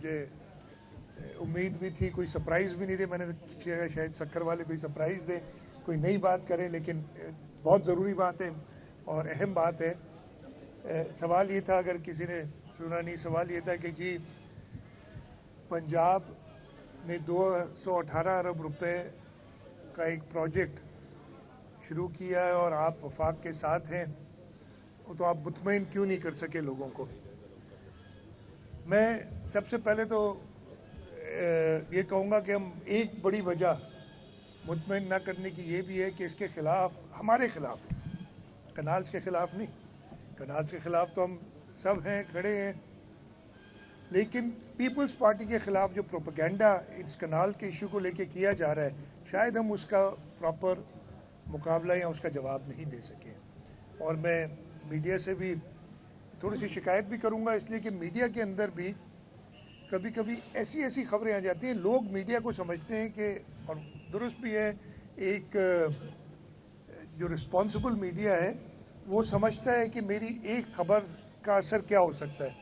मुझे उम्मीद भी थी, कोई सरप्राइज़ भी नहीं थी। मैंने शायद शक्कर वाले कोई सरप्राइज़ दे, कोई नई बात करें, लेकिन बहुत ज़रूरी बात है और अहम बात है। सवाल ये था, अगर किसी ने सुना नहीं, सवाल ये था कि जी पंजाब ने 218 अरब रुपए का एक प्रोजेक्ट शुरू किया है और आप वफाक के साथ हैं, तो आप मुतमईन क्यों नहीं कर सके लोगों को। मैं सबसे पहले तो ये कहूँगा कि हम एक बड़ी वजह मुतमईन ना करने की ये भी है कि इसके खिलाफ, हमारे खिलाफ, कनाल्स के खिलाफ नहीं, कनाल्स के खिलाफ तो हम सब हैं, खड़े हैं, लेकिन पीपल्स पार्टी के खिलाफ जो प्रोपेगेंडा इस कनाल के इशू को लेके किया जा रहा है, शायद हम उसका प्रॉपर मुकाबला या उसका जवाब नहीं दे सके। और मैं मीडिया से भी थोड़ी सी शिकायत भी करूंगा, इसलिए कि मीडिया के अंदर भी कभी कभी ऐसी ऐसी खबरें आ जाती हैं, लोग मीडिया को समझते हैं कि, और दुरुस्त भी है, एक जो रिस्पॉन्सिबल मीडिया है वो समझता है कि मेरी एक खबर का असर क्या हो सकता है।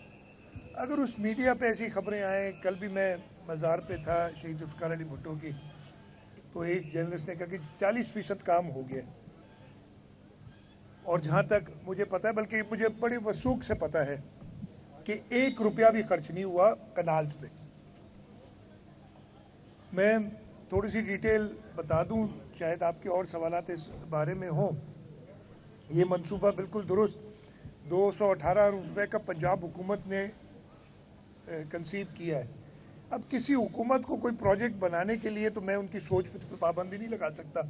अगर उस मीडिया पे ऐसी खबरें आए, कल भी मैं मज़ार पे था शहीद जुल्फ़िकार अली भुट्टो की, तो एक जर्नलिस्ट ने कहा कि 40% काम हो गया, और जहाँ तक मुझे पता है, बल्कि मुझे बड़ी वसूख से पता है कि 1 रुपया भी खर्च नहीं हुआ कनाल्स पे। मैं थोड़ी सी डिटेल बता दूं, शायद आपके और सवालात इस बारे में हो। ये मंसूबा बिल्कुल दुरुस्त 218 रुपए का पंजाब हुकूमत ने कंसीव किया है। अब किसी हुकूमत को कोई प्रोजेक्ट बनाने के लिए तो मैं उनकी सोच पर पाबंदी नहीं लगा सकता,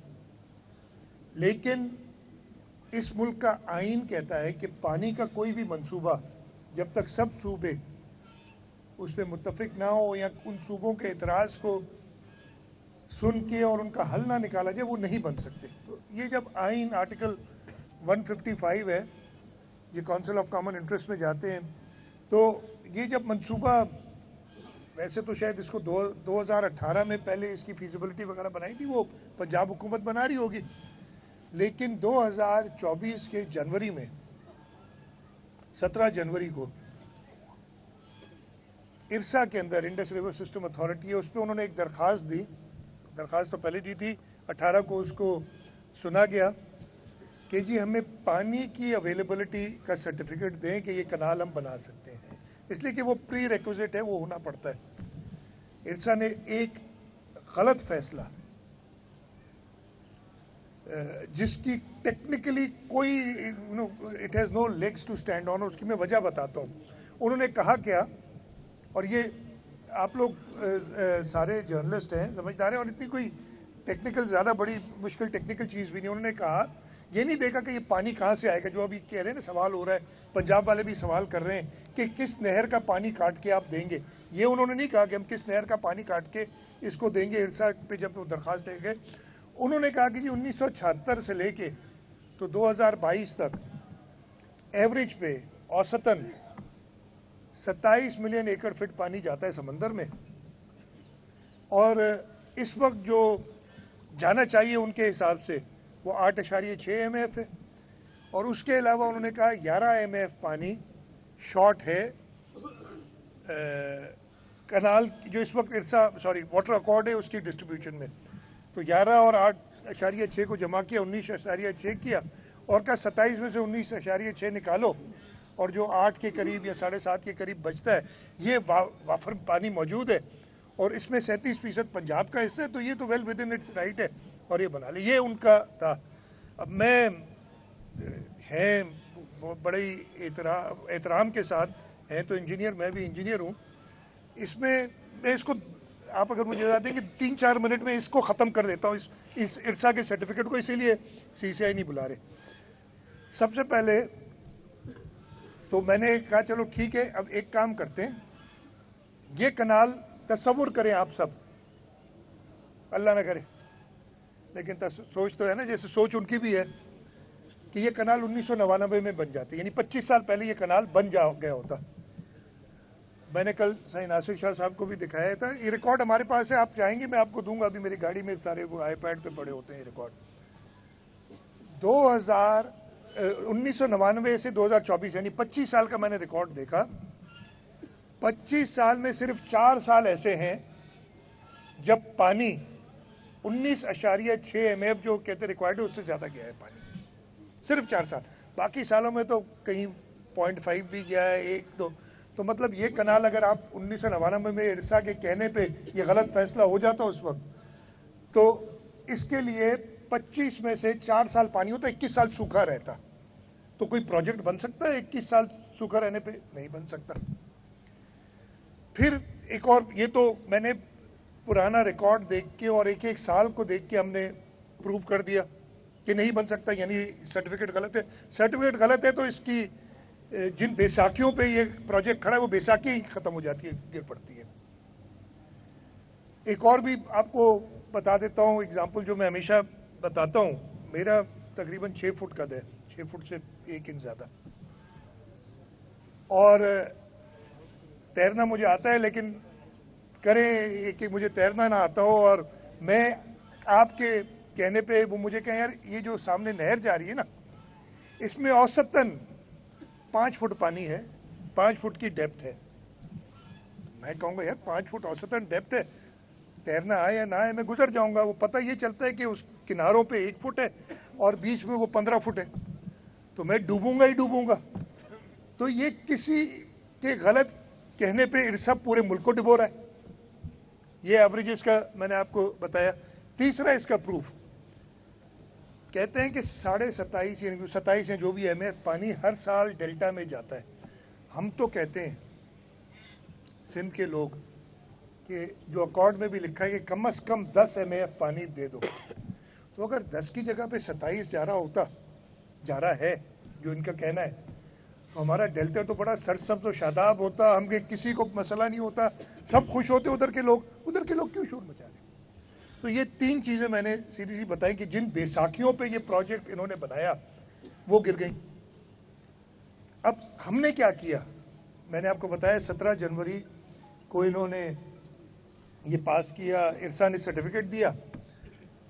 लेकिन इस मुल्क का आइन कहता है कि पानी का कोई भी मंसूबा जब तक सब सूबे उस पर मुत्तफिक ना हो या उन सूबों के एतराज़ को सुन के और उनका हल ना निकाला जाए, वो नहीं बन सकते। तो ये जब आइन आर्टिकल 155 है, ये काउंसिल ऑफ कॉमन इंटरेस्ट में जाते हैं, तो ये जब मंसूबा, वैसे तो शायद इसको 2018 में पहले इसकी फीजिबिलिटी वगैरह बनाई थी, वो पंजाब हुकूमत बना रही होगी, लेकिन 2024 के जनवरी में 17 जनवरी को इरसा के अंदर, इंडस रिवर सिस्टम अथॉरिटी है, उस पर उन्होंने एक दरख्वास्त दी। दरख्वास्त तो पहले दी थी, 18 को उसको सुना गया कि जी हमें पानी की अवेलेबिलिटी का सर्टिफिकेट दें कि ये कनाल हम बना सकते हैं, इसलिए कि वो प्री रिक्विजिट है, वो होना पड़ता है। इरसा ने एक गलत फैसला, जिसकी टेक्निकली कोई it has no legs to stand on, उसकी मैं वजह बताता हूँ। उन्होंने कहा क्या, और ये आप लोग सारे जर्नलिस्ट हैं, समझदार हैं, और इतनी कोई टेक्निकल, ज़्यादा बड़ी मुश्किल टेक्निकल चीज़ भी नहीं। उन्होंने कहा, ये नहीं देखा कि ये पानी कहाँ से आएगा, जो अभी कह रहे हैं ना, सवाल हो रहा है, पंजाब वाले भी सवाल कर रहे हैं कि किस नहर का पानी काट के आप देंगे। ये उन्होंने नहीं कहा कि हम किस नहर का पानी काट के इसको देंगे। इरसा पे जब वो दरख्वास्त दे गए, उन्होंने कहा कि जी 1976 से लेके तो 2022 तक एवरेज पे औसतन 27 मिलियन एकड़ फीट पानी जाता है समंदर में, और इस वक्त जो जाना चाहिए उनके हिसाब से वो 8.6 MF है, और उसके अलावा उन्होंने कहा 11 MF पानी शॉर्ट है कनाल जो इस वक्त वाटर अकॉर्ड है उसकी डिस्ट्रीब्यूशन में। तो 11 और 8.6 को जमा किया, 19.6 किया, और का 27 में से 19.6 निकालो, और जो 8 के करीब या 7.5 के करीब बचता है, ये वाफर पानी मौजूद है, और इसमें 37% पंजाब का हिस्सा है, तो ये तो well with in its right है, और ये बना ले। ये उनका था। अब मैं बड़े एहतराम के साथ हैं तो इंजीनियर, मैं भी इंजीनियर हूँ, इसमें मैं इसको, आप अगर मुझे बता दें कि 3-4 मिनट में इसको ख़त्म कर देता हूँ, इस इरसा के सर्टिफिकेट को, इसीलिए CCI नहीं बुला रहे। सबसे पहले तो मैंने कहा चलो ठीक है, अब एक काम करते हैं, ये कनाल, तसव्वुर करें आप सब, अल्लाह ना करे, लेकिन सोच तो है ना, जैसे सोच उनकी भी है कि ये कनाल 1999 में बन जाते, यानी 25 साल पहले ये कनाल बन गया होता। मैंने कल सही नासिर शाह साहब को भी दिखाया था, ये रिकॉर्ड हमारे पास है, आप चाहेंगे मैं आपको दूंगा, अभी मेरी गाड़ी में सारे वो iPad पे पड़े होते हैं रिकॉर्ड। 1999 से 2024 यानी 25 साल का मैंने रिकॉर्ड देखा। 25 साल में सिर्फ 4 साल ऐसे हैं जब पानी 19.6 MF जो कहते रिक्वायर्ड है उससे ज़्यादा गया है पानी, सिर्फ 4 साल। बाकी सालों में तो कहीं 0.5 भी गया है, 1-2। तो मतलब ये कनाल अगर आप 1999 में इरसा के कहने पे ये गलत फैसला हो जाता उस वक्त, तो इसके लिए 25 में से 4 साल पानी होता, 21 साल सूखा रहता। तो कोई प्रोजेक्ट बन सकता है 21 साल सूखा रहने पे? नहीं बन सकता। फिर एक और, ये तो मैंने पुराना रिकॉर्ड देख के और एक एक साल को देख के हमने प्रूव कर दिया कि नहीं बन सकता, यानी सर्टिफिकेट गलत है। सर्टिफिकेट गलत है तो इसकी जिन बैसाखियों पे ये प्रोजेक्ट खड़ा है वो बैसाखी ही खत्म हो जाती है, गिर पड़ती है। एक और भी आपको बता देता हूँ एग्जाम्पल जो मैं हमेशा बताता हूँ। मेरा तकरीबन 6 फुट कद है, 6 फुट से 1 इंच ज़्यादा, और तैरना मुझे आता है, लेकिन करें कि मुझे तैरना ना आता हो और मैं आपके कहने पे वो मुझे कहें यार ये जो सामने नहर जा रही है ना, इसमें औसतन 5 फुट पानी है, 5 फुट की डेप्थ है। मैं कहूँगा यार 5 फुट औसतन डेप्थ है, तैरना आए या ना आए मैं गुजर जाऊंगा। वो पता ये चलता है कि उस किनारों पे 1 फुट है और बीच में वो 15 फुट है, तो मैं डूबूंगा ही डूबूंगा। तो ये किसी के गलत कहने पे इरसा पूरे मुल्क को डुबो रहा है। ये एवरेजेस का मैंने आपको बताया। तीसरा इसका प्रूफ, कहते हैं कि 27.5 यानी 27 है जो भी MF पानी हर साल डेल्टा में जाता है। हम तो कहते हैं सिंध के लोग कि जो अकॉर्ड में भी लिखा है कि कम से कम 10 MF पानी दे दो, तो अगर 10 की जगह पे 27 जा रहा है जो इनका कहना है, तो हमारा डेल्टा तो बड़ा सरसब्ज तो शादाब होता, हम किसी को मसला नहीं होता, सब खुश होते। उधर के लोग क्यों शोर मचा रहे? तो ये 3 चीज़ें मैंने सीधी सी बताई कि जिन बैसाखियों पे ये प्रोजेक्ट इन्होंने बनाया वो गिर गई। अब हमने क्या किया, मैंने आपको बताया 17 जनवरी को इन्होंने ये पास किया, इरसा ने सर्टिफिकेट दिया।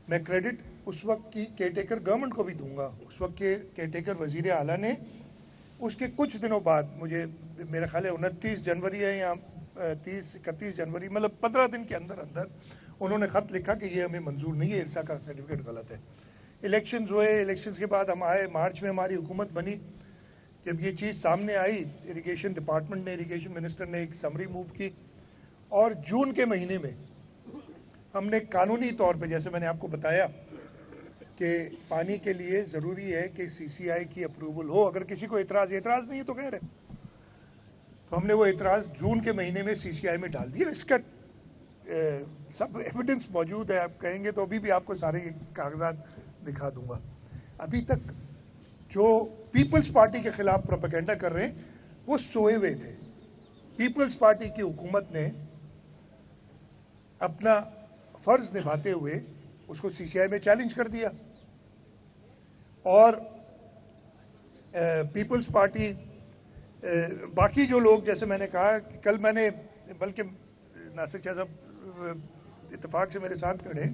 मैं क्रेडिट उस वक्त की केयरटेकर गवर्नमेंट को भी दूंगा। उस वक्त के केयरटेकर वजीर आला ने उसके कुछ दिनों बाद, मुझे मेरा ख्याल है 29 जनवरी है या 30-31 जनवरी, मतलब 15 दिन के अंदर अंदर उन्होंने ख़त लिखा कि ये हमें मंजूर नहीं है, इरसा का सर्टिफिकेट गलत है। इलेक्शंस हुए, इलेक्शंस के बाद हम आए, मार्च में हमारी हुकूमत बनी। जब ये चीज़ सामने आई, इरिगेशन डिपार्टमेंट ने, इरिगेशन मिनिस्टर ने एक समरी मूव की, और जून के महीने में हमने कानूनी तौर पे, जैसे मैंने आपको बताया कि पानी के लिए ज़रूरी है कि CCI की अप्रूवल हो। अगर किसी को एतराज़ नहीं है तो खैर है, तो हमने वो एतराज़ जून के महीने में CCI में डाल दिया। इसका सब एविडेंस मौजूद है, आप कहेंगे तो अभी भी आपको सारे कागजात दिखा दूंगा। अभी तक जो पीपल्स पार्टी के खिलाफ प्रोपेगेंडा कर रहे हैं वो सोए हुए थे। पीपल्स पार्टी की हुकूमत ने अपना फर्ज निभाते हुए उसको CCI में चैलेंज कर दिया, और पीपल्स पार्टी बाकी जो लोग, जैसे मैंने कहा कि कल मैंने, बल्कि नासिर शाह साहब इत्तेफाक से मेरे साथ खड़े,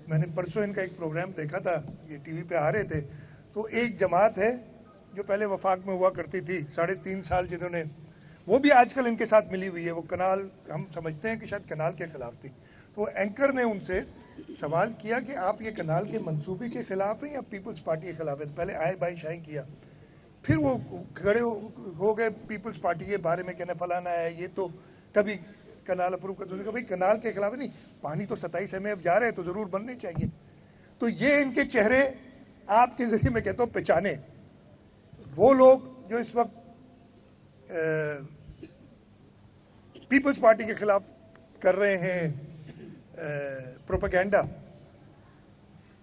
मैंने परसों इनका एक प्रोग्राम देखा था, ये TV पे आ रहे थे, तो एक जमात है जो पहले वफाक में हुआ करती थी 3.5 साल, जिन्होंने, वो भी आजकल इनके साथ मिली हुई है। वो कनाल, हम समझते हैं कि शायद कनाल के खिलाफ थी। तो एंकर ने उनसे सवाल किया कि आप ये कनाल के मंसूबे के खिलाफ हैं या पीपल्स पार्टी के खिलाफ है? पहले आए बाई शाही किया, फिर वो खड़े हो गए पीपल्स पार्टी के बारे में, कहने फलाना है, ये तो कभी कनाल अप्रूव कर दूंगा। भाई कनाल के खिलाफ नहीं, पानी तो 27 MF जा रहे हैं तो जरूर बनने चाहिए। तो ये इनके चेहरे आपके जरिए मैं कहता हूँ पहचाने। वो लोग जो इस वक्त पीपल्स पार्टी के खिलाफ कर रहे हैं प्रोपेगेंडा,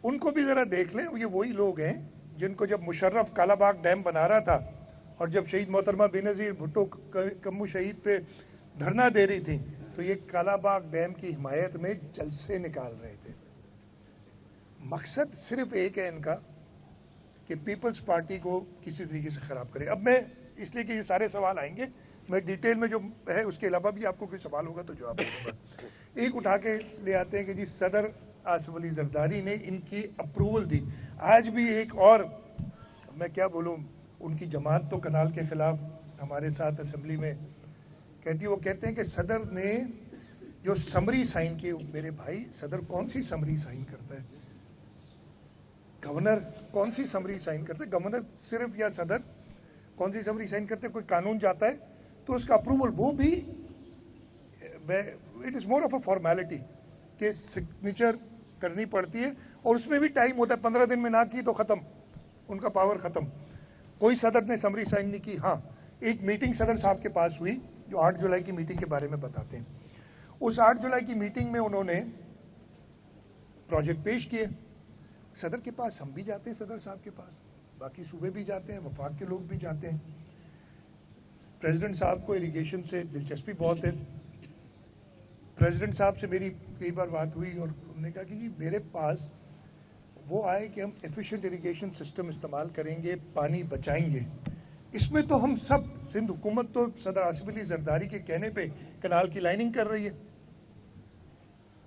उनको भी जरा देख लें। ये वही लोग हैं जिनको जब मुशर्रफ कालाबाग डैम बना रहा था और जब शहीद मोहतरमा बेनज़ीर भुट्टो कम्मू शहीद पे धरना दे रही थी, तो ये कालाबाग डैम की हिमायत में जलसे निकाल रहे थे। मकसद सिर्फ एक है इनका कि पीपल्स पार्टी को किसी तरीके से ख़राब करे। अब मैं, इसलिए कि ये सारे सवाल आएंगे, मैं डिटेल में जो है उसके अलावा भी आपको कोई सवाल होगा तो जवाब दूंगा। एक उठा के ले आते हैं कि जी सदर आसिफ अली जरदारी ने इनकी अप्रूवल दी। आज भी एक और, मैं क्या बोलूँ, उनकी जमात तो कनाल के खिलाफ हमारे साथ असेंबली में वो कहते हैं कि सदर ने जो समरी साइन की, मेरे भाई सदर कौन सी समरी साइन करता है? गवर्नर कौन सी समरी साइन करते हैं? गवर्नर सिर्फ या सदर कौन सी समरी साइन करते हैं? कोई कानून जाता है तो उसका अप्रूवल वो भी, it is more of a formality कि सिग्नेचर करनी पड़ती है और उसमें भी टाइम होता है, 15 दिन में ना की तो खत्म, उनका पावर खत्म। कोई सदर ने समरी साइन नहीं की। हाँ, एक मीटिंग सदर साहब के पास हुई जो 8 जुलाई की मीटिंग के बारे में बताते हैं। उस 8 जुलाई की मीटिंग में उन्होंने प्रोजेक्ट पेश किए सदर के पास। हम भी जाते हैं सदर साहब के पास, बाकी सूबे भी जाते हैं, वफाक के लोग भी जाते हैं। प्रेसिडेंट साहब को इरिगेशन से दिलचस्पी बहुत है। प्रेसिडेंट साहब से मेरी कई बार बात हुई और उन्होंने कहा कि जी मेरे पास वो आए कि हम एफिशिएंट इरिगेशन सिस्टम इस्तेमाल करेंगे, पानी बचाएंगे। इसमें तो हम सब, सिंध हुकूमत तो सदर आसिफ अली जरदारी के कहने पे कनाल की लाइनिंग कर रही है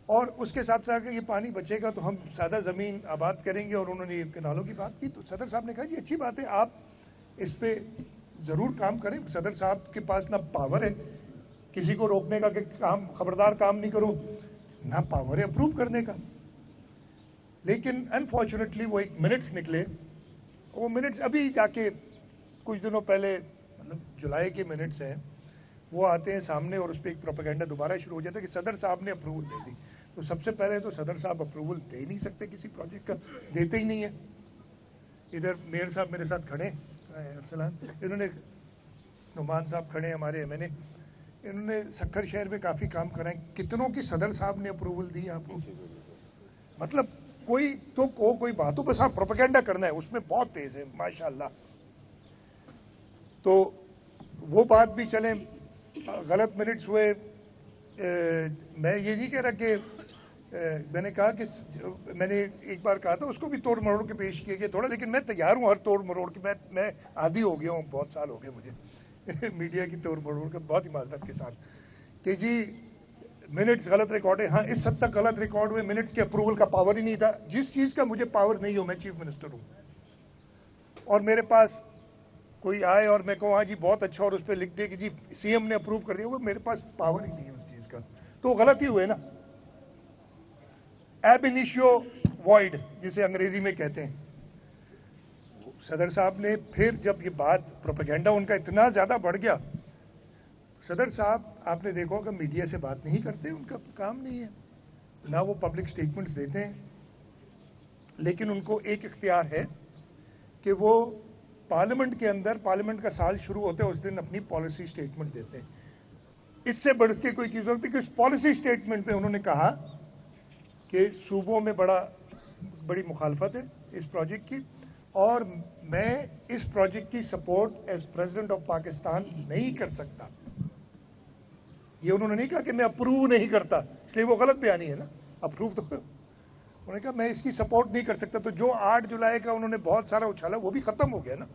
और उसके साथ साथ ये पानी बचेगा तो हम सादा ज़मीन आबाद करेंगे। और उन्होंने कनालों की बात की तो सदर साहब ने कहा जी अच्छी बात है, आप इस पे ज़रूर काम करें। सदर साहब के पास ना पावर है किसी को रोकने का कि काम, खबरदार काम नहीं करो, ना पावर है अप्रूव करने का। लेकिन अनफॉर्चुनेटली वो एक मिनट्स निकले, वो मिनट्स अभी जाके कुछ दिनों पहले, मतलब जुलाई के मिनट्स हैं, वो आते हैं सामने और उस पर एक प्रोपेगेंडा दोबारा शुरू हो जाता है कि सदर साहब ने अप्रूवल दे दी। तो सबसे पहले तो सदर साहब अप्रूवल दे ही नहीं सकते किसी प्रोजेक्ट का, देते ही नहीं है। इधर मेयर साहब मेरे साथ खड़े, अरसलान, इन्होंने, नुमान साहब खड़े हमारे MNA, इन्होंने सक्खर शहर में काफ़ी काम कराए। कितनों की सदर साहब ने अप्रूवल दी आपको? मतलब कोई तो कोई बातों बस हाँ प्रोपेगेंडा करना है, उसमें बहुत तेज है माशाल्लाह। तो वो बात भी चले, गलत मिनट्स हुए। मैं ये नहीं कह रहा कि मैंने कहा कि मैंने एक बार कहा था उसको भी तोड़ मरोड़ के पेश किया गया थोड़ा, लेकिन मैं तैयार हूँ हर तोड़ मरोड़ की। मैं आदी हो गया हूँ, बहुत साल हो गए मुझे मीडिया की तोड़ मरोड़ का, बहुत ईमानदार के साथ कि जी मिनट्स गलत रिकॉर्ड है। हाँ, इस हद तक गलत रिकॉर्ड हुए, मिनट्स के अप्रूवल का पावर ही नहीं था। जिस चीज़ का मुझे पावर नहीं हो, मैं चीफ मिनिस्टर हूँ और मेरे पास कोई आए और मैं कहूँ हाँ जी बहुत अच्छा और उस पर लिख दे कि जी CM ने अप्रूव कर दिया, वो मेरे पास पावर ही नहीं है उस चीज़ का, तो गलत ही हुए ना। एब इनिशियो वॉइड जिसे अंग्रेजी में कहते हैं। सदर साहब ने फिर जब ये बात प्रोपेगेंडा उनका इतना ज़्यादा बढ़ गया, सदर साहब आपने देखा होगा मीडिया से बात नहीं करते, उनका काम नहीं है, ना वो पब्लिक स्टेटमेंट्स देते हैं। लेकिन उनको एक इख्तियार है कि वो पार्लियामेंट के अंदर, पार्लियामेंट का साल शुरू होते है उस दिन अपनी पॉलिसी स्टेटमेंट देते हैं। इससे बढ़ के कोई चीज़ होती है कि उस पॉलिसी स्टेटमेंट में उन्होंने कहा कि सूबों में बड़ी मुखालफत है इस प्रोजेक्ट की और मैं इस प्रोजेक्ट की support as president of Pakistan नहीं कर सकता। ये उन्होंने नहीं कहा कि मैं अप्रूव नहीं करता, इसलिए वो गलत बयानी है ना, अप्रूव तो उन्होंने कहा मैं इसकी सपोर्ट नहीं कर सकता। तो जो 8 जुलाई का उन्होंने बहुत सारा उछाला वो भी खत्म हो गया ना,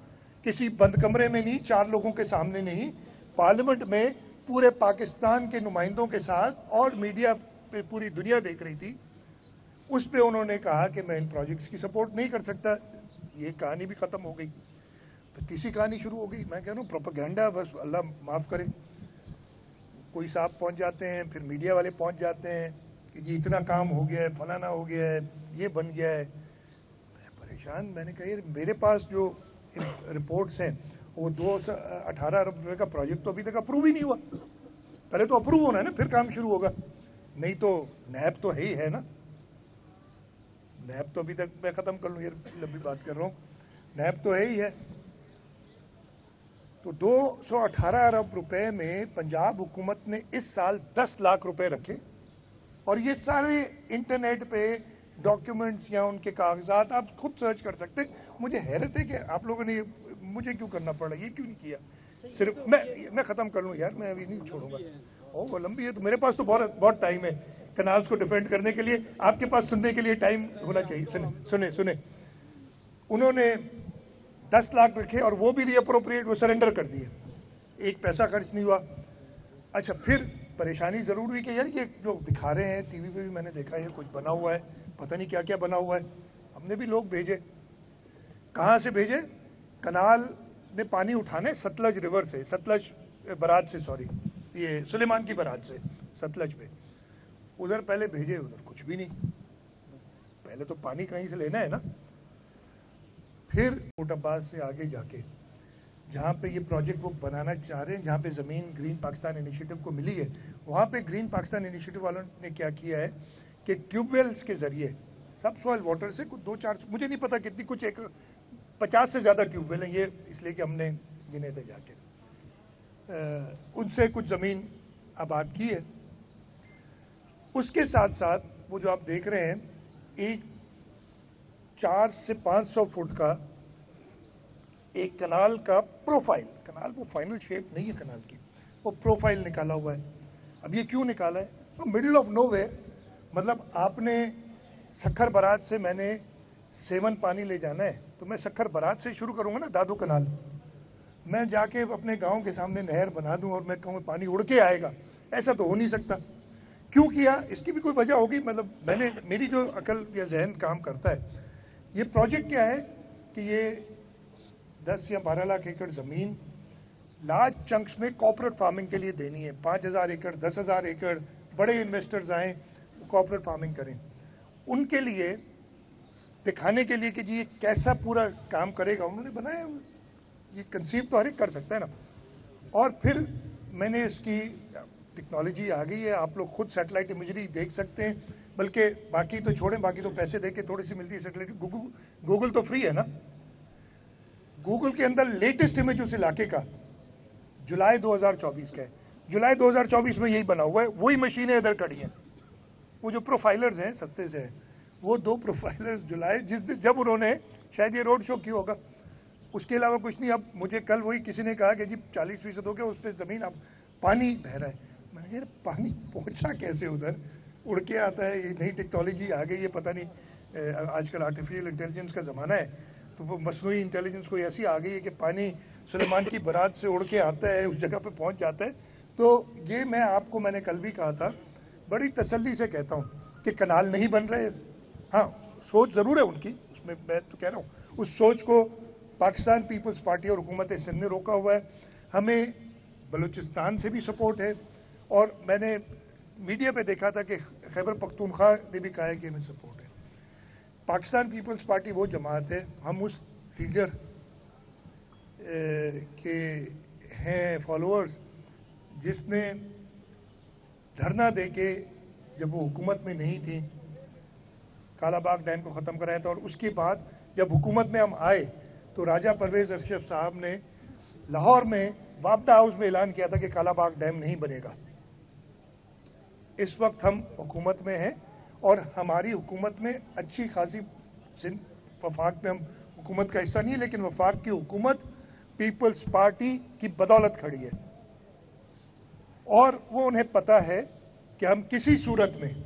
किसी बंद कमरे में नहीं, 4 लोगों के सामने नहीं, पार्लियामेंट में पूरे पाकिस्तान के नुमाइंदों के साथ और मीडिया पे पूरी दुनिया देख रही थी, उस पे उन्होंने कहा कि मैं इन प्रोजेक्ट्स की सपोर्ट नहीं कर सकता। ये कहानी भी खत्म हो गई, फिर तीसरी कहानी शुरू हो गई। मैं कह रहा हूँ प्रोपेगेंडा, बस अल्लाह माफ़ करे, कोई साहब पहुँच जाते हैं, फिर मीडिया वाले पहुँच जाते हैं कि जी इतना काम हो गया है, फलाना हो गया है, ये बन गया है। मैं परेशान, मैंने कहा यार मेरे पास जो रिपोर्ट्स हैं वो 218 अरब रुपये का प्रोजेक्ट तो अभी तक अप्रूव ही नहीं हुआ। पहले तो अप्रूव होना है ना, फिर काम शुरू होगा, नहीं तो नैब तो है ही है ना। नैब तो अभी तक, मैं ख़त्म कर लूँ यार, लंबी बात कर रहा हूँ, नैब तो है ही है। तो 218 अरब रुपए में पंजाब हुकूमत ने इस साल 10 लाख रुपए रखे और ये सारे इंटरनेट पे डॉक्यूमेंट्स या उनके कागजात आप खुद सर्च कर सकते हैं। मुझे हैरत है कि आप लोगों ने मुझे क्यों करना पड़ा, ये क्यों नहीं किया। सिर्फ मैं ख़त्म कर लूँ यार, मैं अभी नहीं छोड़ूंगा। ओ वो लंबी है, तो मेरे पास तो बहुत टाइम है कनाल्स को डिफेंड करने के लिए, आपके पास सुनने के लिए टाइम होना चाहिए। सुने उन्होंने 10 लाख रखे और वो भी रीअप्रोप्रिएट, वो सरेंडर कर दिए, एक पैसा खर्च नहीं हुआ। अच्छा, फिर परेशानी ज़रूर हुई कि यार ये लोग दिखा रहे हैं टीवी पे भी, मैंने देखा है कुछ बना हुआ है, पता नहीं क्या क्या बना हुआ है। हमने भी लोग भेजे, कहाँ से भेजे, कनाल ने पानी उठाने सतलज रिवर से, सतलज बराज से, सॉरी, ये सुलेमान की बारात से सतलज पे, उधर पहले भेजे, उधर कुछ भी नहीं, पहले तो पानी कहीं से लेना है ना। फिर कोट अब्बास से आगे जाके जहाँ पे ये प्रोजेक्ट वो बनाना चाह रहे हैं, जहाँ पे ज़मीन ग्रीन पाकिस्तान इनिशिएटिव को मिली है, वहाँ पे ग्रीन पाकिस्तान इनिशिएटिव वालों ने क्या किया है कि ट्यूबवेल्स के ज़रिए सब सॉइल वाटर से कुछ 2-4, मुझे नहीं पता कितनी, कुछ 50 से ज़्यादा ट्यूबवेल हैं, ये इसलिए कि हमने गिने थे जाके, उनसे कुछ ज़मीन आबाद की है। उसके साथ साथ वो जो आप देख रहे हैं, एक 400 से 500 फुट का एक कनाल का प्रोफाइल, कनाल वो फाइनल शेप नहीं है कनाल की, वो प्रोफाइल निकाला हुआ है। अब ये क्यों निकाला है? तो मिडिल ऑफ नोवेयर, मतलब आपने सखर बारात से मैंने सेवन पानी ले जाना है, तो मैं सखर बारात से शुरू करूंगा ना, दादू कनाल, मैं जाके अपने गांव के सामने नहर बना दूं और मैं कहूँ पानी उड़ के आएगा, ऐसा तो हो नहीं सकता। क्यों किया? इसकी भी कोई वजह होगी, मतलब मेरी जो अकल या जहन काम करता है, ये प्रोजेक्ट क्या है कि ये 10 या 12 लाख एकड़ ज़मीन लार्ज चंक्स में कॉर्पोरेट फार्मिंग के लिए देनी है। 5,000 एकड़, 10,000 एकड़, बड़े इन्वेस्टर्स आएँ, कॉर्पोरेट फार्मिंग करें, उनके लिए दिखाने के लिए कि जी ये कैसा पूरा काम करेगा, उन्होंने बनाया। ये कंसीव तो हर एक कर सकता है ना। और फिर मैंने इसकी टेक्नोलॉजी आ गई है, आप लोग खुद सैटेलाइट इमेजरी देख सकते हैं, बल्कि बाकी तो छोड़ें, बाकी तो पैसे दे के थोड़ी सी मिलती है सैटेलाइट। गूगल तो फ्री है ना। गूगल के अंदर लेटेस्ट इमेज उस इलाके का जुलाई 2024 का है, जुलाई 2024 में यही बना हुआ है, वही मशीनें इधर खड़ी हैं। वो जो प्रोफाइलर्स हैं सस्ते से हैं, वो 2 प्रोफाइलर्स जुलाई, जिस दिन जब उन्होंने शायद ये रोड शो किया होगा, उसके अलावा कुछ नहीं। अब मुझे कल वही किसी ने कहा कि जी 40% हो गया उस पर ज़मीन, अब पानी बह रहा है। मैंने कहा पानी पहुंचा कैसे उधर, उड़ के आता है, ये नई टेक्नोलॉजी आ गई है, पता नहीं आजकल आर्टिफिशियल इंटेलिजेंस का ज़माना है, तो वो मसनूई इंटेलिजेंस कोई ऐसी आ गई है कि पानी सुलेमान की बारात से उड़ के आता है, उस जगह पे पहुंच जाता है। तो ये मैं आपको, मैंने कल भी कहा था, बड़ी तसल्ली से कहता हूँ कि कनाल नहीं बन रहे। हाँ, सोच ज़रूर है उनकी, उसमें मैं तो कह रहा हूँ, उस सोच को पाकिस्तान पीपल्स पार्टी और हुकूमत सिंध ने रोका हुआ है। हमें बलूचिस्तान से भी सपोर्ट है, और मैंने मीडिया पे देखा था कि खैबर पख्तूनख्वा ने भी कहा है कि हमें सपोर्ट है। पाकिस्तान पीपल्स पार्टी वो जमात है, हम उस लीडर के हैं फॉलोअर्स जिसने धरना दे के, जब वो हुकूमत में नहीं थी, कालाबाग डैम को ख़त्म कराया था, और उसके बाद जब हुकूमत में हम आए तो राजा परवेज़ अशरफ साहब ने लाहौर में वापदा हाउस में ऐलान किया था कि कालाबाग डैम नहीं बनेगा। इस वक्त हम हुकूमत में हैं, और हमारी हुकूमत में अच्छी खासी, सिंध वफाक में हम हुकूमत का हिस्सा नहीं है, लेकिन वफाक की हुकूमत पीपल्स पार्टी की बदौलत खड़ी है, और वो उन्हें पता है कि हम किसी सूरत में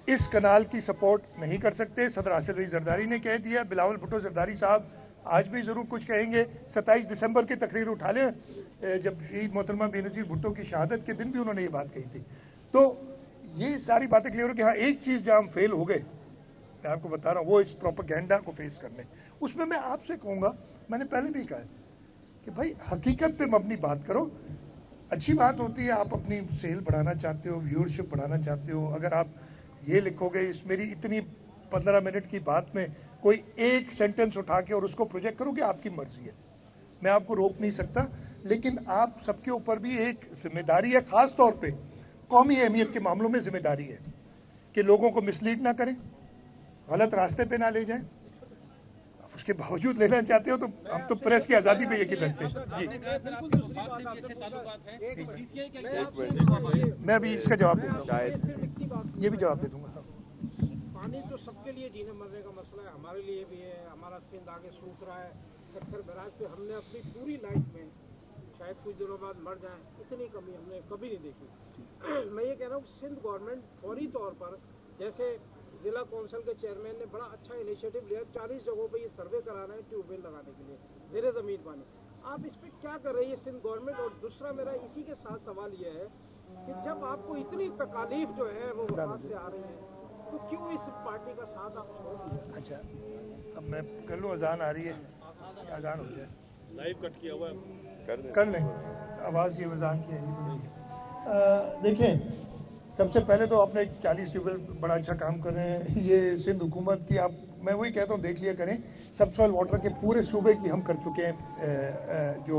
इस कनाल की सपोर्ट नहीं कर सकते। सदर आसिफ अली जरदारी ने कह दिया, बिलावल भुट्टो जरदारी साहब आज भी ज़रूर कुछ कहेंगे। 27 दिसंबर की तकरीर उठा लें, जब शहीद मोहतरमा बेनज़ीर भुट्टो की शहादत के दिन भी उन्होंने ये बात कही थी। तो ये सारी बातें क्लियर हो कि हाँ, एक चीज़ जहाँ हम फेल हो गए, मैं आपको बता रहा हूँ, वो इस प्रोपेगेंडा को फेस करने। उसमें मैं आपसे कहूँगा, मैंने पहले भी कहा है कि भाई हकीकत पे मबनी बात करो। अच्छी बात होती है, आप अपनी सेल बढ़ाना चाहते हो, व्यूअरशिप बढ़ाना चाहते हो, अगर आप ये लिखोगे, इस मेरी इतनी 15 मिनट की बात में कोई एक सेंटेंस उठा के और उसको प्रोजेक्ट करोगे, आपकी मर्जी है, मैं आपको रोक नहीं सकता। लेकिन आप सबके ऊपर भी एक जिम्मेदारी है, ख़ास तौर पे कौमी अहमियत के मामलों में जिम्मेदारी है कि लोगों को मिसलीड ना करें, गलत रास्ते पे ना ले जाएं। उसके बावजूद लेना चाहते हो तो हम तो प्रेस की आज़ादी पे यकीन रखते हैं। जी, मैं अभी इसका जवाब दे दूँगा, ये भी जवाब दे दूँगा। पानी तो सबके लिए जीने मरने का मसला है, हमारे लिए भी है। हमारा सिंध आगे सूख रहा है, सखर बराज पे हमने अपनी पूरी लाइफ में, शायद कुछ दिनों बाद मर जाएं, इतनी कमी हमने कभी नहीं देखी। मैं ये कह रहा हूँ, सिंध गवर्नमेंट फौरी तौर पर, जैसे जिला कौंसिल के चेयरमैन ने बड़ा अच्छा इनिशिएटिव लिया, 40 जगहों पे ये सर्वे करा रहे हैं ट्यूबवेल लगाने के लिए, ज़ेरे ज़मीन पानी। आप इस पर क्या कर रही है सिंध गवर्नमेंट? और दूसरा मेरा इसी के साथ सवाल ये है कि जब आपको इतनी तकालीफ जो है वो वफाक से आ रही है, तो क्यों इस पार्टी का साथ आप छोड़ दिए? अच्छा, अब मैं कर लूँ, अजान आ रही है, अजान हो जाए। लाइव कट किया हुआ है, कर लें, आवाज़ ये वजान की है। देखें, सबसे पहले तो आपने 40 ट्यूबवेल बड़ा अच्छा काम कर रहे हैं। ये सिंध हुकूमत की, आप, मैं वही कहता हूँ, देख लिया करें, सब सॉइल वाटर के पूरे सूबे की हम कर चुके हैं, जो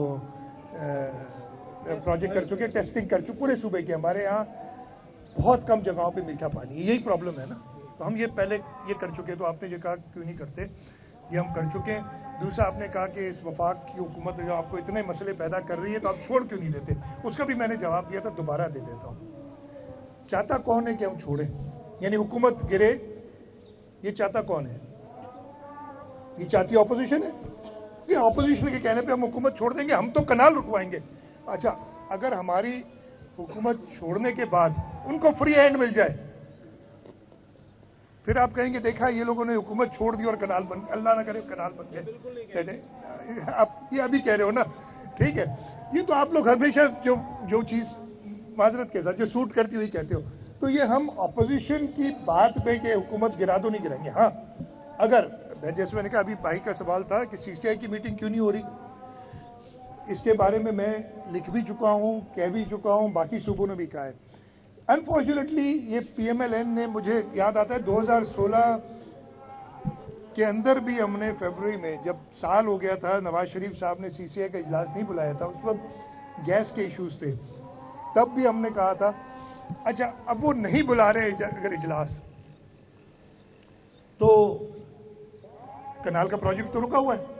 प्रोजेक्ट कर चुके हैं, टेस्टिंग कर चुके पूरे सूबे की। हमारे यहाँ बहुत कम जगहों पे मीठा पानी, यही प्रॉब्लम है ना, तो हम ये पहले ये कर चुके हैं। तो आपने ये कहा क्यों नहीं करते, ये हम कर चुके हैं। दूसरा आपने कहा कि इस वफाक की हुकूमत जो आपको इतने मसले पैदा कर रही है तो आप छोड़ क्यों नहीं देते, उसका भी मैंने जवाब दिया था, दोबारा दे देता हूँ। चाहता कौन है कि हम छोड़ें, यानी हुकूमत गिरे, ये चाहता कौन है? ये चाहती ऑपोजिशन है। ये ऑपोजिशन के कहने पे हम हुकूमत छोड़ देंगे, हम तो कनाल रुकवाएंगे। अच्छा, अगर हमारी हुकूमत छोड़ने के बाद उनको फ्री हैंड मिल जाए, फिर आप कहेंगे देखा ये लोगों ने हुकूमत छोड़ दी और कनाल बन, अल्लाह ना करे कनाल बन गए। आप ये अभी कह रहे हो ना, ठीक है, ये तो आप लोग हमेशा जो चीज़ माजरत के साथ जो सूट करती हुई कहते हो, तो ये हम अपोजिशन की बात पे कि हुकूमत गिरा दो नहीं गिराएंगे। हाँ, अगर जैसे मैंने कहा, अभी भाई का सवाल था कि CCI की मीटिंग क्यों नहीं हो रही, इसके बारे में मैं लिख भी चुका हूँ, कह भी चुका हूँ, बाकी सूबों ने भी कहा है। अनफॉर्चुनेटली ये PMLN ने, मुझे याद आता है 2016 के अंदर भी हमने फरवरी में, जब साल हो गया था, नवाज शरीफ साहब ने CCI का इजलास नहीं बुलाया था, उस वक्त गैस के इश्यूज थे, तब भी हमने कहा था अच्छा अब वो नहीं बुला रहे अगर इजलास, तो कनाल का प्रोजेक्ट तो रुका हुआ है।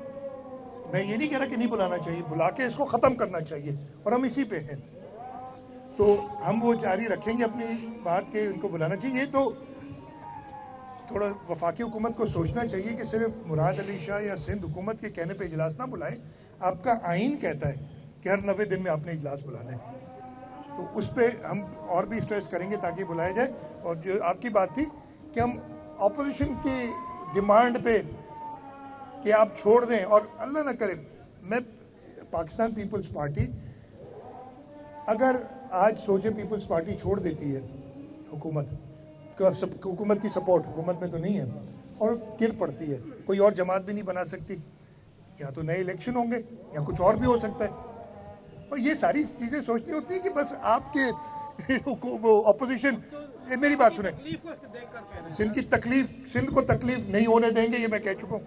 मैं ये नहीं कह रहा कि नहीं बुलाना चाहिए, बुला के इसको ख़त्म करना चाहिए, और हम इसी पे हैं, तो हम वो जारी रखेंगे अपनी बात के उनको बुलाना चाहिए। ये तो थोड़ा वफाकी हुकूमत को सोचना चाहिए कि सिर्फ मुराद अली शाह या सिंध हुकूमत के कहने पे इजलास ना बुलाएं। आपका आइन कहता है कि हर 90 दिन में आपने इजलास बुलाना है, तो उस पर हम और भी स्ट्रेस करेंगे ताकि बुलाया जाए। और जो आपकी बात थी कि हम ऑपोजिशन की डिमांड पे कि आप छोड़ दें, और अल्लाह ना करे, मैं पाकिस्तान पीपल्स पार्टी अगर आज सोचे पीपल्स पार्टी छोड़ देती है हुकूमत हुकूमत की सपोर्ट हुकूमत में तो नहीं है, और गिर पड़ती है, कोई और जमात भी नहीं बना सकती, या तो नए इलेक्शन होंगे या कुछ और भी हो सकता है। और ये सारी चीज़ें सोचनी होती है कि बस आपके ऑपोजिशन, मेरी बात सुने, सिंध की तकलीफ, सिंध को तकलीफ नहीं होने देंगे, ये मैं कह चुका हूँ।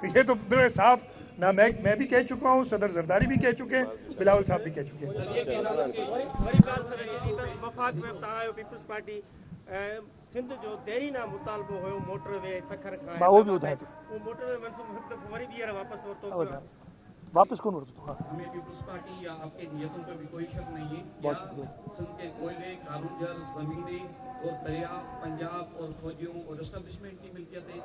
ये तो बड़े साफ ना, मैं भी कह चुका हूँ, सदर जरदारी भी कह चुके हैं, बिलावल साहब भी कह चुके हैं। सिंध जो देरीना मुतालबो हुयो मोटरवे सखर खां, वो भी ॿुधाए थो, वो मोटरवे मनसूब वरी ॿीहर वापस वरितो, वापस कौन वरितो? हाँ, हमें पीपल्स पार्टी या आपके नियतों पर भी कोई शक नहीं है। सिंध के कोयले, कारूंजर, जमीनें और दरिया पंजाब और फौजियों और एस्टेब्लिशमेंट की मिल्कियत है।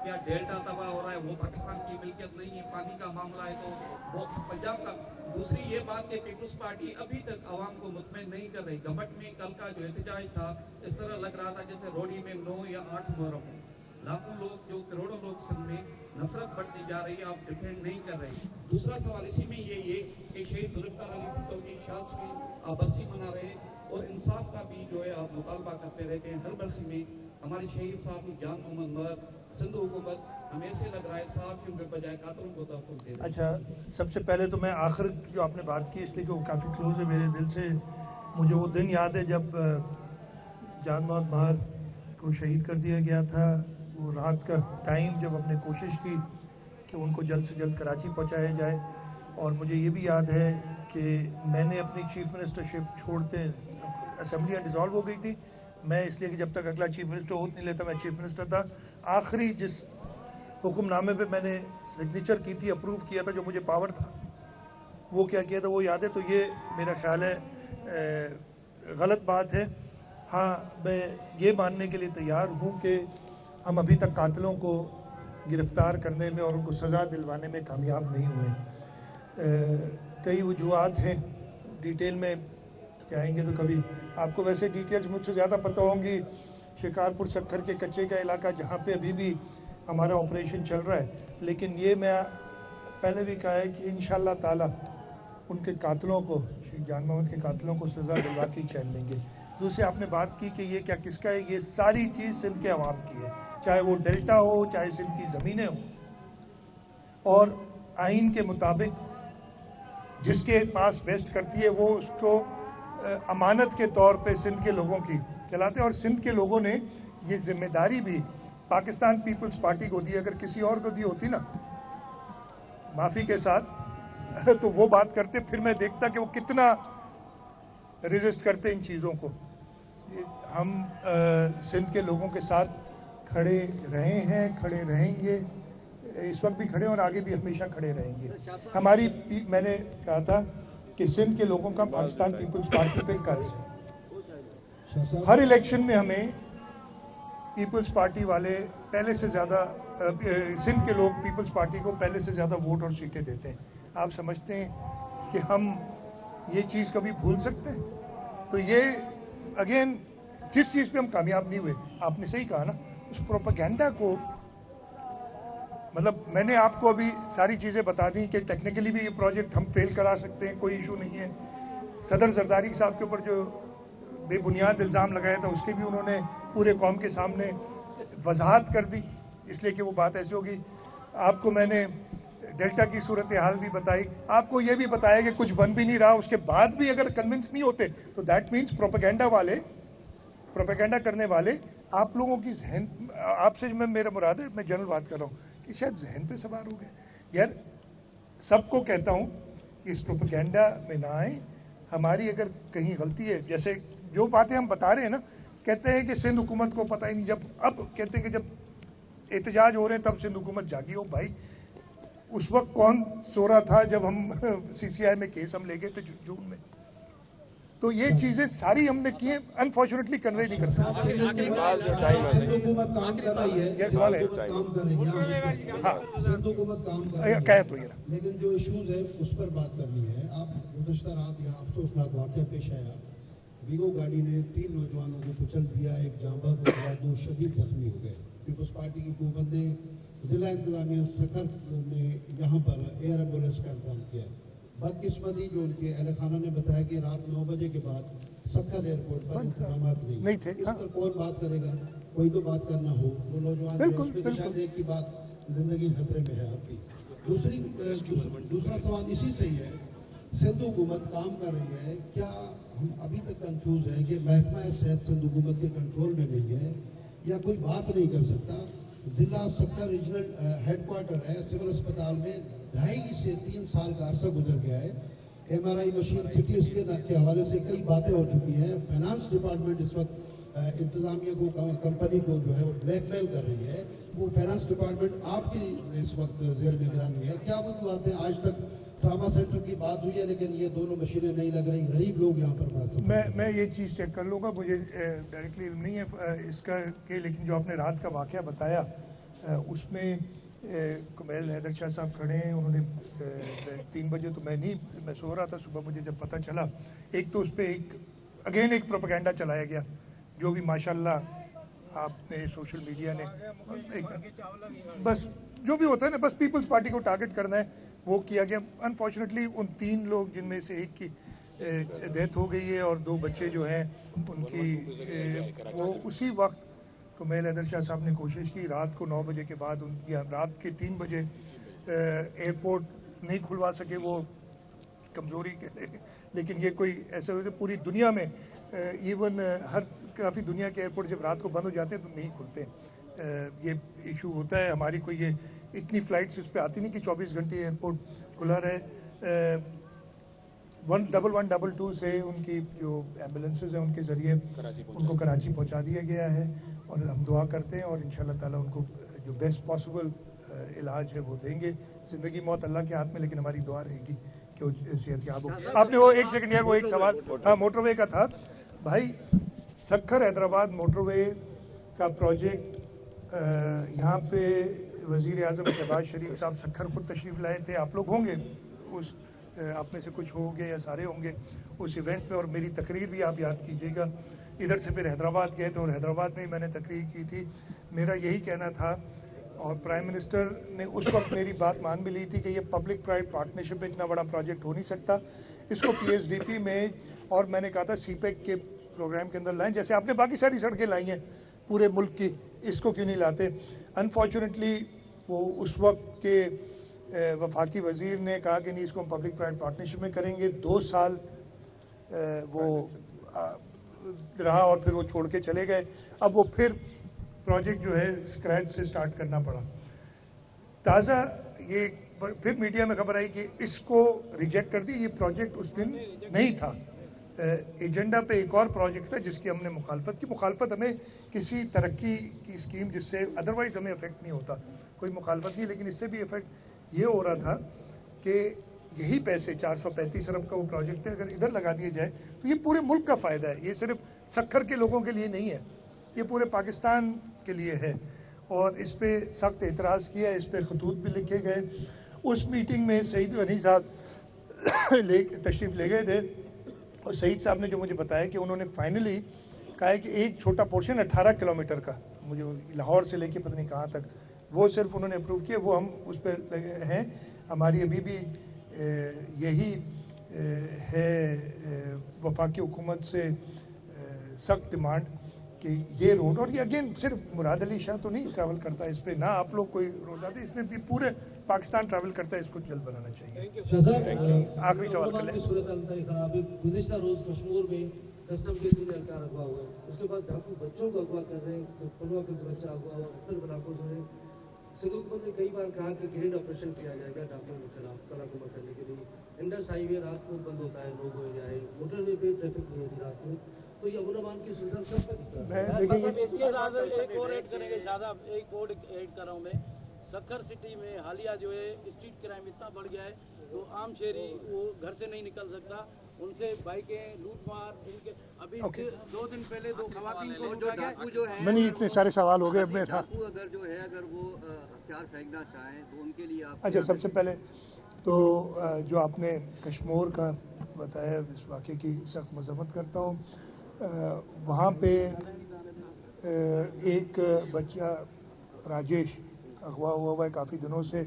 क्या डेल्टा तबाह हो रहा है वो पाकिस्तान की मिल्कियत नहीं है? पानी का मामला है तो वो पंजाब का। दूसरी ये बात कि पीपल्स पार्टी अभी तक आवाम को मुतमईन नहीं कर रही। गमट में कल का जो एहतजाज था, इस तरह लग रहा था जैसे रोडी में 9 या 8 मुहर्रम हो। लाखों लोग, जो करोड़ों लोग सिंध में नफरत बढ़ती जा रही है, आप डिफेंड नहीं कर रहे। दूसरा सवाल इसी में ये कि शहीद जुल्फ़िकार अली भुट्टो की शाद की आप बरसी मना रहे हैं, और इंसाफ का भी जो है आप मुतालबा करते रहते हैं हर बरसी में। हमारे शहीद साहब की जान मोहम्मद मर, सिंध हुकूमत हमें से लग रहा है साफियों के बजाय कातलों को तहफ़्फ़ुज़ दे रही है। अच्छा, सबसे पहले तो मैं आखिर जो आपने बात की, इसलिए कि वो काफ़ी क्लोज है मेरे दिल से। मुझे वो दिन याद है जब जान मोहम्मद महर को शहीद कर दिया गया था। वो रात का टाइम जब हमने कोशिश की कि उनको जल्द से जल्द कराची पहुंचाया जाए, और मुझे ये भी याद है कि मैंने अपनी चीफ मिनिस्टरशिप छोड़ते, असेंबलियाँ डिज़ोल्व हो गई थी, मैं इसलिए कि जब तक अगला चीफ मिनिस्टर ओथ नहीं लेता मैं चीफ मिनिस्टर था। आखिरी जिस हुक्मनामे पे मैंने सिग्नेचर की थी, अप्रूव किया था, जो मुझे पावर था, वो क्या किया था वो याद है। तो ये मेरा ख्याल है गलत बात है। हाँ, मैं ये मानने के लिए तैयार हूँ कि हम अभी तक कातिलों को गिरफ्तार करने में और उनको सज़ा दिलवाने में कामयाब नहीं हुए। कई वजूहात हैं, डिटेल में जाएंगे तो कभी आपको वैसे डिटेल्स मुझसे ज़्यादा पता होंगी। शिकारपुर सक्खर के कच्चे का इलाका जहाँ पे अभी भी हमारा ऑपरेशन चल रहा है, लेकिन ये मैं पहले भी कहा है कि इंशाअल्लाह ताला उनके कातिलों को, शेख जान मोहम्मद के कातिलों को सज़ा दिलवा के चैन लेंगे। दूसरे आपने बात की कि ये क्या किसका है, ये सारी चीज़ सिंध के अवाम की है, चाहे वो डेल्टा हो, चाहे सिंध की ज़मीनें हो। और आइन के मुताबिक जिसके पास वेस्ट करती है वो उसको अमानत के तौर पे सिंध के लोगों की कहलाते हैं, और सिंध के लोगों ने ये जिम्मेदारी भी पाकिस्तान पीपल्स पार्टी को दी। अगर किसी और को दी होती ना माफ़ी के साथ तो वो बात करते, फिर मैं देखता कि वो कितना रेजिस्ट करते इन चीज़ों को। हम सिंध के लोगों के साथ खड़े रहे हैं, खड़े रहेंगे, इस वक्त भी खड़े और आगे भी हमेशा खड़े रहेंगे। हमारी मैंने कहा था कि सिंध के लोगों का पाकिस्तान पीपल्स पार्टी पे कर्ज है। हर इलेक्शन में हमें पीपल्स पार्टी वाले पहले से ज़्यादा, सिंध के लोग पीपल्स पार्टी को पहले से ज़्यादा वोट और सीटें देते हैं। आप समझते हैं कि हम ये चीज़ कभी भूल सकते हैं? तो ये अगेन जिस चीज़ पे हम कामयाब नहीं हुए, आपने सही कहा ना, उस प्रोपेगेंडा को, मतलब मैंने आपको अभी सारी चीज़ें बता दी कि टेक्निकली भी ये प्रोजेक्ट हम फेल करा सकते हैं, कोई इशू नहीं है। सदर जरदारी साहब के ऊपर जो बेबुनियाद इल्ज़ाम लगाया था उसके भी उन्होंने पूरे कौम के सामने वजाहत कर दी, इसलिए कि वो बात ऐसी होगी। आपको मैंने डेल्टा की सूरत हाल भी बताई, आपको ये भी बताया कि कुछ बन भी नहीं रहा, उसके बाद भी अगर कन्विंस नहीं होते तो दैट मीन्स प्रोपेगेंडा करने वाले आप लोगों की जहन, आपसे मैं मेरा मुराद है, मैं जनरल बात कर रहा हूँ कि शायद जहन पे सवार हो गए। यार सबको कहता हूँ कि इस प्रोपेगेंडा में ना आए। हमारी अगर कहीं गलती है, जैसे जो बातें हम बता रहे हैं ना, कहते हैं कि सिंध हुकूमत को पता ही नहीं, जब अब कहते हैं कि जब एहतजाज हो रहे हैं तब सिंध हुकूमत जागी हो। भाई उस वक्त कौन सो रहा था जब हम CCI में केस हम ले गए थे जून में? तो ये चीजें सारी हमने की हैं, अनफॉर्चुनेटली कन्वे नहीं कर सकते। सिंध हुकूमत काम कर रही है, ये सवाल है। हाँ कहे तो ये ना, लेकिन जो इश्यूज है उस पर बात करनी है। आप गुज़श्ता रात यहाँ अफसोसनाक वाक़या पेश आया, वीगो गाड़ी ने 3 नौजवानों को कुचल दिया, एक जांबाज हो गया, 2 शदीद जख्मी हो गए। पीपल्स पार्टी की हुकूमत ने जिला इंतजामिया सखर में यहाँ पर एयर एम्बुलेंस का इंतजाम किया। बदकिस्मती जो उनके अहल खाना ने बताया कि रात 9 बजे के बाद सखर एयरपोर्ट पर इंतजाम नहीं थे। इस पर कौन बात करेगा? कोई तो बात करना हो। वो नौजवान की बात जिंदगी खतरे में है आपकी। दूसरा सवाल इसी से ही है, सिंध हुकूमत काम कर रही है, क्या हम अभी तक कंफ्यूज है कि महकमा सेहत सिंध हुकूमत के कंट्रोल में नहीं है या कोई बात नहीं कर सकता? जिला सखर रीजनल हेडक्वार्टर है, सिविल अस्पताल में 2.5 से 3 साल का अरसा गुजर गया है। MRI मशीन, CT स्कैन के हवाले से कई बातें हो चुकी हैं। फाइनेंस डिपार्टमेंट इस वक्त इंतजामिया को, कंपनी को जो है वो ब्लैकमेल कर रही है। वो फाइनेंस डिपार्टमेंट आपकी इस वक्त जेर निगरानी है। क्या वो बातें आज तक ट्रामा सेंटर की बात हुई है लेकिन ये दोनों मशीनें नहीं लग रही, गरीब लोग यहाँ पर मैं ये चीज़ चेक कर लूँगा, मुझे डायरेक्टली इल्म नहीं है इसका कि, लेकिन जो आपने रात का वाक़या बताया उसमें कुमैल हैदर शाह साहब खड़े हैं। उन्होंने 3 बजे तो मैं सो रहा था, सुबह मुझे जब पता चला, एक तो उस पर एक प्रोपेगेंडा चलाया गया जो भी माशाल्लाह आपने सोशल मीडिया ने बस जो भी होता है ना, बस पीपल्स पार्टी को टारगेट करना है, वो किया गया। अनफॉर्चुनेटली उन 3 लोग जिनमें से एक की डेथ हो गई है और 2 बच्चे जो हैं उनकी वो उसी वक्त कुमैल हैदर शाह साहब ने कोशिश की रात को 9 बजे के बाद, उनकी रात के 3 बजे एयरपोर्ट नहीं खुलवा सके, वो कमज़ोरी के, लेकिन ये कोई ऐसे होते पूरी दुनिया में इवन काफ़ी दुनिया के एयरपोर्ट जब रात को बंद हो जाते हैं तो नहीं खुलते। ये इशू होता है। हमारी कोई ये इतनी फ़्लाइट्स इस पर आती नहीं कि 24 घंटे एयरपोर्ट खुला रहे। 11122 से उनकी जो एम्बुलेंसेज हैं उनके ज़रिए उनको कराची पहुंचा दिया गया है और हम दुआ करते हैं और इंशाल्लाह ताला उनको जो बेस्ट पॉसिबल इलाज है वो देंगे। ज़िंदगी मौत अल्लाह के हाथ में, लेकिन हमारी दुआ रहेगी कि वो सेहत याब हो। आपने वो 1 सेकंड यार, वो एक सवाल हाँ मोटरवे का था भाई। सखर हैदराबाद मोटरवे का प्रोजेक्ट यहाँ पे वज़ीर आज़म शहबाज शरीफ साहब सखर खुद तशरीफ़ लाए थे। आप लोग होंगे, उस आप में से कुछ होंगे या सारे होंगे उस इवेंट में, और मेरी तकरीर भी आप याद कीजिएगा। इधर से फिर हैदराबाद गए थे और हैदराबाद में ही मैंने तकरीर की थी। मेरा यही कहना था और प्राइम मिनिस्टर ने उस वक्त मेरी बात मान भी ली थी कि ये पब्लिक प्राइवेट पार्टनरशिप में इतना बड़ा प्रोजेक्ट हो नहीं सकता, इसको PSDP में, और मैंने कहा था CPEC के प्रोग्राम के अंदर लाएं, जैसे आपने बाकी सारी सड़कें लाई हैं पूरे मुल्क की, इसको क्यों नहीं लाते। अनफॉर्चुनेटली वो उस वक्त के वफाकी वज़ीर ने कहा कि नहीं इसको हम पब्लिक प्राइवेट पार्टनरशिप में करेंगे, 2 साल वो रहा और फिर वो छोड़ के चले गए। अब वो फिर प्रोजेक्ट जो है स्क्रैच से स्टार्ट करना पड़ा। ताज़ा ये फिर मीडिया में खबर आई कि इसको रिजेक्ट कर दी, ये प्रोजेक्ट उस दिन नहीं था, एजेंडा पे एक और प्रोजेक्ट था जिसकी हमने मुखालफत की। मुखालफत हमें किसी तरक्की की स्कीम जिससे अदरवाइज हमें इफेक्ट नहीं होता, कोई मुखालफत नहीं, लेकिन इससे भी इफेक्ट ये हो रहा था कि यही पैसे 435 अरब का वो प्रोजेक्ट है, अगर इधर लगा दिए जाए तो ये पूरे मुल्क का फ़ायदा है, ये सिर्फ सक्खर के लोगों के लिए नहीं है, ये पूरे पाकिस्तान के लिए है। और इस पे सख्त एतराज़ किया, इस पे खतूत भी लिखे गए। उस मीटिंग में सईद गनी साहब तशरीफ़ ले गए थे और सईद साहब ने जो मुझे बताया कि उन्होंने फाइनली कहा है कि एक छोटा पोर्शन 18 किलोमीटर का, मुझे लाहौर से लेके पता नहीं कहाँ तक, वो सिर्फ उन्होंने अप्रूव किया, वो हम उस पर लगे हैं। हमारी अभी भी यही है वफाकी हुकूमत से सख्त डिमांड कि ये रोड, और ये अगेन सिर्फ मुराद अली शाह तो नहीं ट्रैवल करता है इस पर, ना आप लोग कोई रोड आते, इसमें भी पूरे पाकिस्तान ट्रैवल करता है, इसको जल्द बनाना चाहिए। आखिरी सवाल कर लें। गुज़िश्ता रोज कश्मीर में कस्टम के दिन एहलकार अगवा हुआ, उसके बाद डाकू बच्चों को अगवा कर रहे हैं, पलवा का बच्चा अगवा हुआ, उत्तर बनापुर से सिंध हुकूमत ने कई बार कहा कि ग्रेड ऑपरेशन किया जाएगा डाकुओं के खिलाफ कलाकुमा करने के लिए। इंडस हाईवे रात को बंद होता है, लोग हो जाए, मोटरवे पे ट्रैफिक नहीं होती रात में, तो ये अमन की सुविधा सबका एक और ऐड करेंगे, ज्यादा एक और ऐड कर रहा हूँ मैं। सक्खर सिटी में हालिया जो है स्ट्रीट क्राइम इतना बढ़ गया है तो आम शहरी वो घर से नहीं निकल सकता, उनसे बाइकें लूटमार, इनके अभी 2 दिन पहले 2 खवातीन को लूटा गया। जो है मैंने इतने सारे सवाल हो गए अब मैं था, अगर जो है अगर वो हथियार फेंकना चाहें तो उनके लिए आप। अच्छा, सबसे पहले तो जो आपने कश्मीर का बताया इस वाक़े की सख्त मजम्मत करता हूँ। वहाँ पे एक बच्चा राजेश अगवा हुआ है काफ़ी दिनों से,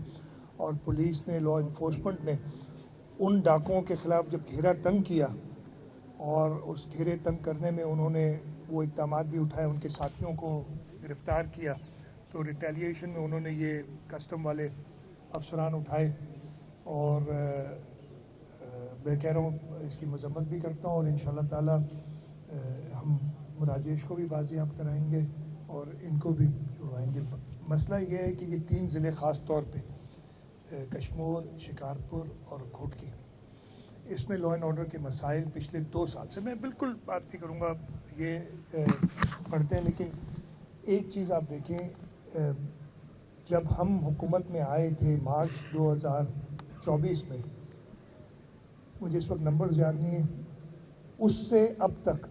और पुलिस ने, लॉ इन्फोर्समेंट ने उन डाकुओं के ख़िलाफ़ जब घेरा तंग किया और उस घेरे तंग करने में उन्होंने वो इक़दाम भी उठाए, उनके साथियों को गिरफ़्तार किया, तो रिटेलिएशन में उन्होंने ये कस्टम वाले अफसरान उठाए। और मैं कह रहा हूँ इसकी मजम्मत भी करता हूँ, और इंशाअल्लाह ताला हम राजेश को भी बाजियाब कराएंगे और इनको भी छुड़वाएंगे। मसला ये है कि ये 3 ज़िले ख़ास तौर पे कश्मीर, शिकारपुर और घोटकी, इसमें लॉ एंड ऑर्डर के मसाइल पिछले 2 साल से, मैं बिल्कुल बात नहीं करूँगा ये पढ़ते हैं, लेकिन एक चीज़ आप देखें, जब हम हुकूमत में आए थे मार्च 2024 में, मुझे इस वक्त नंबर याद नहीं है, उससे अब तक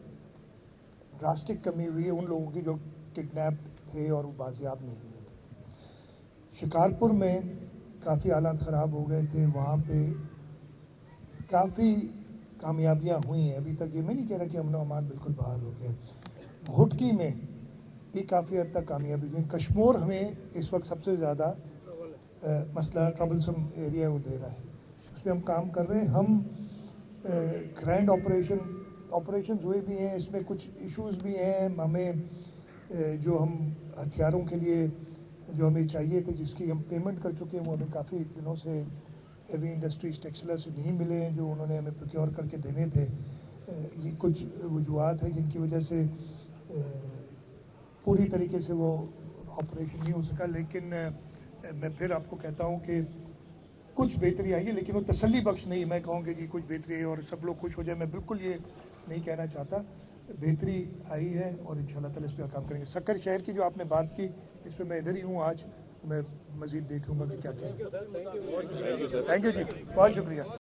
ड्रास्टिक कमी हुई है उन लोगों की जो किडनैप थे और वो बाजियाब नहीं हुए थे। शिकारपुर में काफ़ी हालात ख़राब हो गए थे, वहाँ पे काफ़ी कामयाबियाँ हुई हैं अभी तक, ये मैं नहीं कह रहा कि अमन अमान बिल्कुल बहाल हो गया। घोटकी में भी काफ़ी हद तक कामयाबी हुई। कश्मीर हमें इस वक्त सबसे ज़्यादा मसला ट्रबलसम एरिया वो दे रहा है, उसमें हम काम कर रहे हैं। हम ग्रैंड ऑपरेशंस हुए भी हैं, इसमें कुछ इश्यूज भी हैं, हमें जो हम हथियारों के लिए जो हमें चाहिए थे जिसकी हम पेमेंट कर चुके हैं, वो हमें काफ़ी दिनों से हेवी इंडस्ट्रीज टेक्सटाइल से नहीं मिले हैं जो उन्होंने हमें प्रोक्योर करके देने थे। ये कुछ वजूहत है जिनकी वजह से पूरी तरीके से वो ऑपरेशन नहीं हो सका, लेकिन मैं फिर आपको कहता हूँ कि कुछ बेहतरी आई है, लेकिन वो तसल्ली बख्श नहीं। मैं कहूँ कि जी कुछ बेहतरी है और सब लोग खुश हो जाए, मैं बिल्कुल ये नहीं कहना चाहता। बेहतरी आई है और इंशाअल्लाह ताला इस पर काम करेंगे। सक्कर शहर की जो आपने बात की, इस पर मैं इधर ही हूँ आज, मैं मज़ीद देख लूँगा कि क्या क्या। थैंक यू जी, बहुत शुक्रिया।